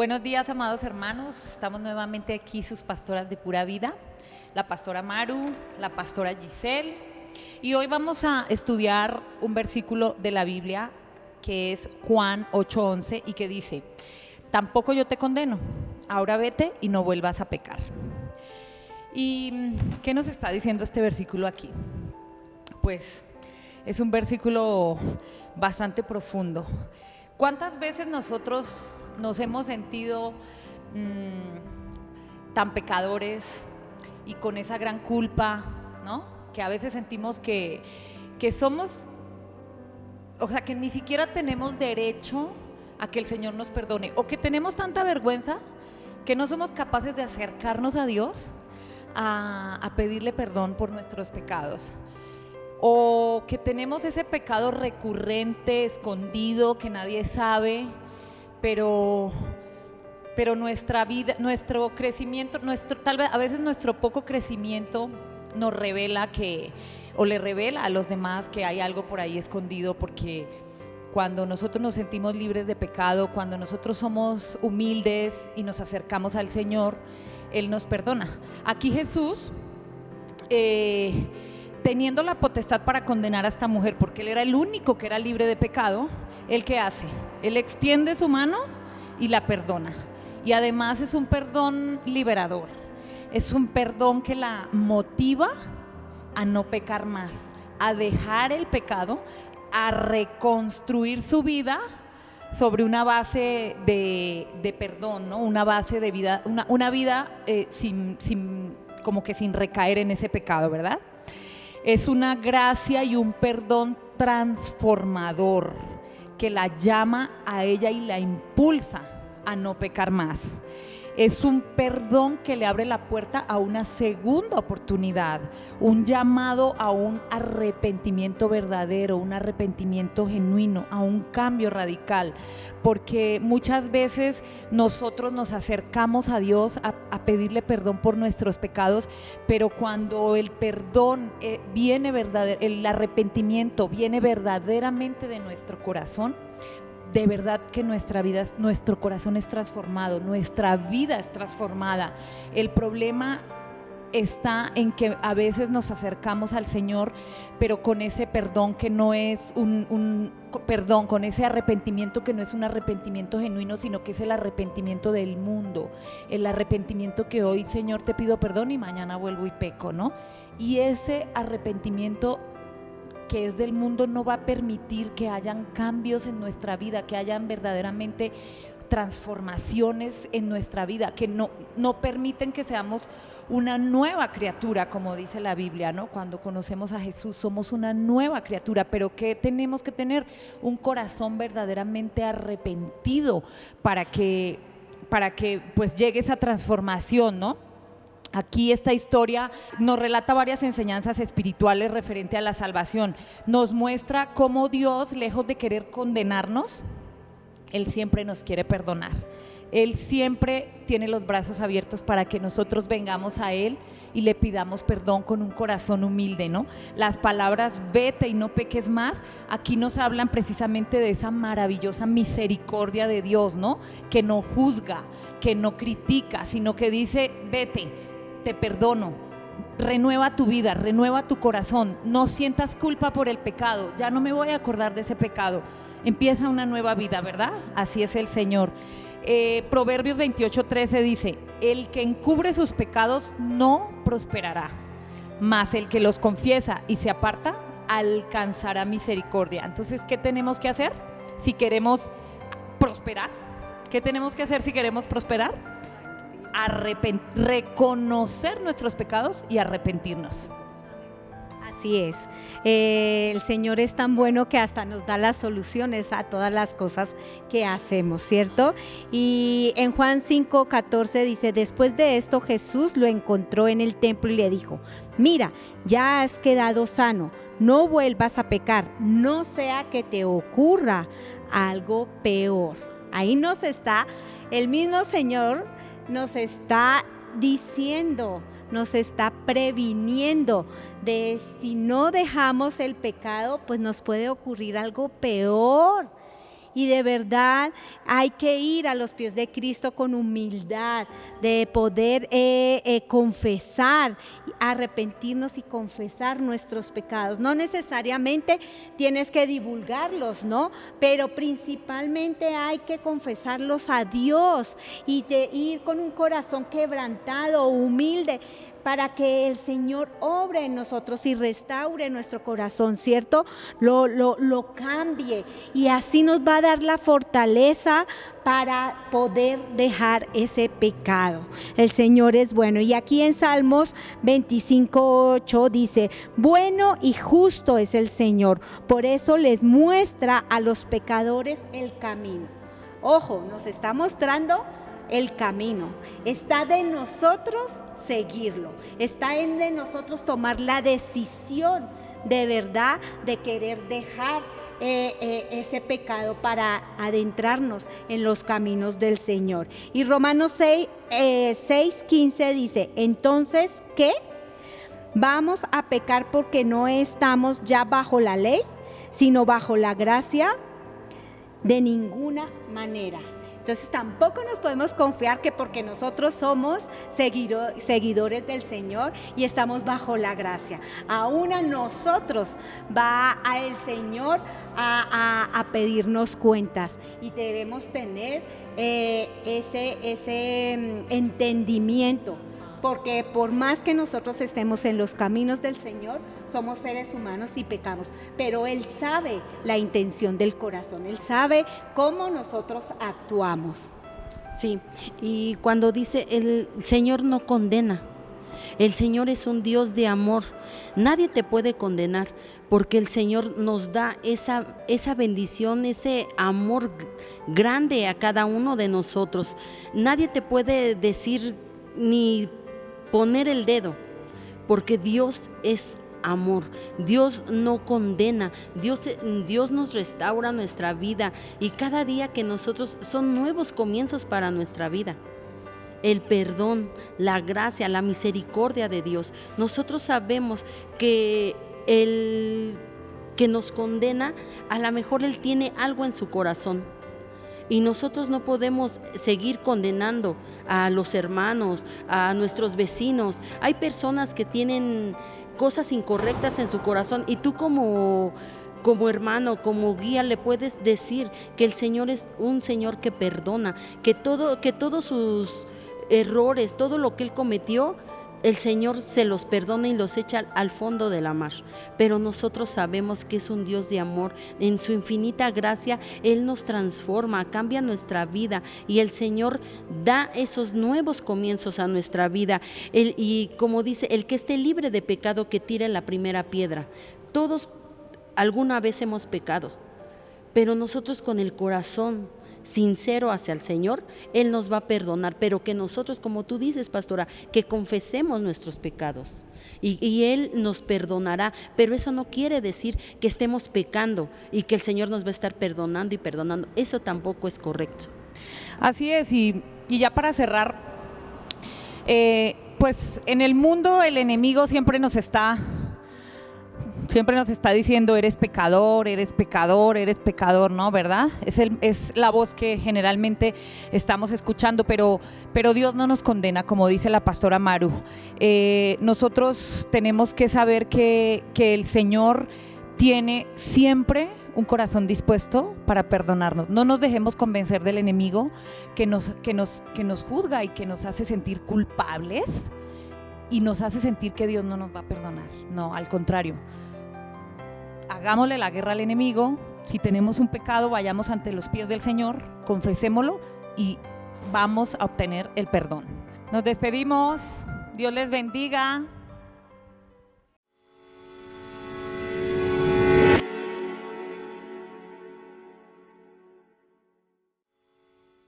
Buenos días, amados hermanos. Estamos nuevamente aquí, sus pastoras de pura vida, la pastora Maru, la pastora Giselle. Y hoy vamos a estudiar un versículo de la Biblia que es Juan 8:11 y que dice: tampoco yo te condeno, ahora vete y no vuelvas a pecar. ¿Y qué nos está diciendo este versículo aquí? Pues es un versículo bastante profundo. ¿Cuántas veces nosotros nos hemos sentido tan pecadores y con esa gran culpa, ¿no? Que a veces sentimos que somos, o sea, que ni siquiera tenemos derecho a que el Señor nos perdone, o que tenemos tanta vergüenza que no somos capaces de acercarnos a Dios a pedirle perdón por nuestros pecados, o que tenemos ese pecado recurrente, escondido, que nadie sabe, pero nuestra vida, nuestro crecimiento, tal vez a veces nuestro poco crecimiento nos revela o le revela a los demás que hay algo por ahí escondido, porque cuando nosotros nos sentimos libres de pecado, cuando nosotros somos humildes y nos acercamos al Señor, Él nos perdona. Aquí Jesús, teniendo la potestad para condenar a esta mujer, porque Él era el único que era libre de pecado, ¿Él qué hace? Él extiende su mano y la perdona. Y además es un perdón liberador, es un perdón que la motiva a no pecar más, a dejar el pecado, a reconstruir su vida sobre una base de perdón, ¿no? Una base de vida, una vida como que sin recaer en ese pecado, ¿verdad? Es una gracia y un perdón transformador que la llama a ella y la impulsa a no pecar más. Es un perdón que le abre la puerta a una segunda oportunidad, un llamado a un arrepentimiento verdadero, un arrepentimiento genuino, a un cambio radical, porque muchas veces nosotros nos acercamos a Dios a pedirle perdón por nuestros pecados, pero cuando el perdón viene verdadero, el arrepentimiento viene verdaderamente de nuestro corazón, de verdad que nuestro corazón es transformado, nuestra vida es transformada. El problema está en que a veces nos acercamos al Señor, pero con ese perdón que no es con ese arrepentimiento que no es un arrepentimiento genuino, sino que es el arrepentimiento del mundo, el arrepentimiento que hoy, Señor, te pido perdón y mañana vuelvo y peco, ¿no? Y ese arrepentimiento que es del mundo no va a permitir que hayan cambios en nuestra vida, que hayan verdaderamente transformaciones en nuestra vida, que no permiten que seamos una nueva criatura, como dice la Biblia, ¿no? Cuando conocemos a Jesús somos una nueva criatura, pero que tenemos que tener un corazón verdaderamente arrepentido para que pues llegue esa transformación, ¿no? Aquí esta historia nos relata varias enseñanzas espirituales referente a la salvación. Nos muestra cómo Dios, lejos de querer condenarnos, Él siempre nos quiere perdonar. Él siempre tiene los brazos abiertos para que nosotros vengamos a Él y le pidamos perdón con un corazón humilde, ¿no? Las palabras vete y no peques más, aquí nos hablan precisamente de esa maravillosa misericordia de Dios, ¿no? Que no juzga, que no critica, sino que dice vete, te perdono, renueva tu vida, renueva tu corazón, no sientas culpa por el pecado, ya no me voy a acordar de ese pecado, empieza una nueva vida, ¿verdad? Así es el Señor. Proverbios 28:13 dice: el que encubre sus pecados no prosperará, mas el que los confiesa y se aparta alcanzará misericordia. Entonces, ¿qué tenemos que hacer si queremos prosperar? ¿Qué tenemos que hacer si queremos prosperar? Reconocer nuestros pecados y arrepentirnos. Así es, el Señor es tan bueno que hasta nos da las soluciones a todas las cosas que hacemos, ¿cierto? Y en Juan 5:14 dice: después de esto Jesús lo encontró en el templo y le dijo: mira, ya has quedado sano, no vuelvas a pecar, no sea que te ocurra algo peor. Ahí nos está, el mismo Señor nos está diciendo, nos está previniendo de si no dejamos el pecado, pues nos puede ocurrir algo peor. y de verdad hay que ir a los pies de Cristo con humildad, de poder confesar, arrepentirnos y confesar nuestros pecados. No necesariamente tienes que divulgarlos, ¿no? Pero principalmente hay que confesarlos a Dios y de ir con un corazón quebrantado, humilde, para que el Señor obre en nosotros y restaure nuestro corazón, ¿cierto? Lo cambie, y así nos va a dar la fortaleza para poder dejar ese pecado. El Señor es bueno. Y aquí en Salmos 25:8 dice: bueno y justo es el Señor, por eso les muestra a los pecadores el camino. Ojo, nos está mostrando el camino. Está de nosotros seguirlo. Está de nosotros tomar la decisión de verdad de querer dejar ese pecado para adentrarnos en los caminos del Señor. Y Romanos 6:15 dice: entonces, ¿qué? ¿Vamos a pecar porque no estamos ya bajo la ley, sino bajo la gracia? De ninguna manera. Entonces tampoco nos podemos confiar que porque nosotros somos seguidores del Señor y estamos bajo la gracia, aún a nosotros va a el Señor a pedirnos cuentas, y debemos tener ese entendimiento. Porque por más que nosotros estemos en los caminos del Señor, somos seres humanos y pecamos. Pero Él sabe la intención del corazón, Él sabe cómo nosotros actuamos. Sí, y cuando dice el Señor no condena, el Señor es un Dios de amor. Nadie te puede condenar, porque el Señor nos da esa bendición, ese amor grande a cada uno de nosotros. Nadie te puede decir ni poner el dedo, porque Dios es amor. Dios no condena. Dios nos restaura nuestra vida, y cada día que nosotros son nuevos comienzos para nuestra vida. El perdón, la gracia, la misericordia de Dios. Nosotros sabemos que el que nos condena, a lo mejor Él tiene algo en su corazón, y nosotros no podemos seguir condenando a los hermanos, a nuestros vecinos. Hay personas que tienen cosas incorrectas en su corazón, y tú como hermano, como guía, le puedes decir que el Señor es un Señor que perdona, que todos sus errores, todo lo que Él cometió, el Señor se los perdona y los echa al fondo de la mar. Pero nosotros sabemos que es un Dios de amor. En su infinita gracia Él nos transforma, cambia nuestra vida, y el Señor da esos nuevos comienzos a nuestra vida. Y como dice, el que esté libre de pecado, que tire la primera piedra. Todos alguna vez hemos pecado, pero nosotros con el corazón sincero hacia el Señor, Él nos va a perdonar, pero que nosotros, como tú dices, pastora, que confesemos nuestros pecados, y Él nos perdonará. Pero eso no quiere decir que estemos pecando y que el Señor nos va a estar perdonando y perdonando. Eso tampoco es correcto. Así es, y ya para cerrar, pues en el mundo el enemigo siempre nos está diciendo: eres pecador, eres pecador, eres pecador, ¿no? ¿Verdad? Es la voz que generalmente estamos escuchando, pero Dios no nos condena, como dice la pastora Maru. Nosotros tenemos que saber que el Señor tiene siempre un corazón dispuesto para perdonarnos. No nos dejemos convencer del enemigo que nos juzga y que nos hace sentir culpables y nos hace sentir que Dios no nos va a perdonar. No, al contrario. Hagámosle la guerra al enemigo. Si tenemos un pecado, vayamos ante los pies del Señor, confesémoslo y vamos a obtener el perdón. Nos despedimos. Dios les bendiga.